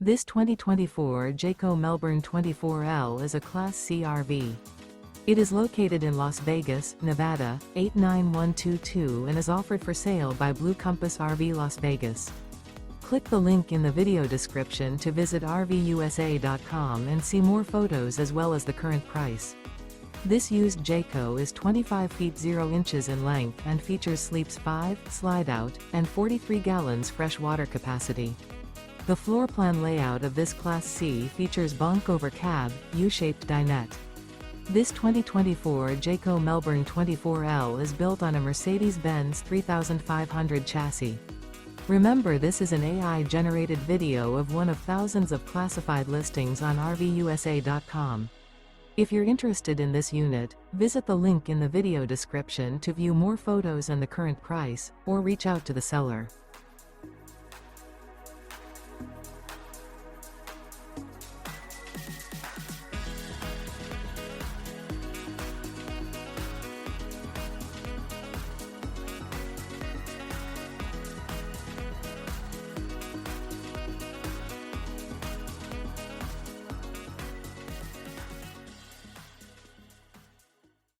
This 2024 Jayco Melbourne 24L is a Class C RV. It is located in Las Vegas, Nevada, 89122 and is offered for sale by Blue Compass RV Las Vegas. Click the link in the video description to visit RVUSA.com and see more photos as well as the current price. This used Jayco is 25 feet 0 inches in length and features sleeps 5, slide-out, and 43 gallons fresh water capacity. The floor plan layout of this Class C features bunk over cab, U-shaped dinette. This 2024 Jayco Melbourne 24L is built on a Mercedes-Benz 3500 chassis. Remember, this is an AI-generated video of one of thousands of classified listings on RVUSA.com. If you're interested in this unit, visit the link in the video description to view more photos and the current price, or reach out to the seller.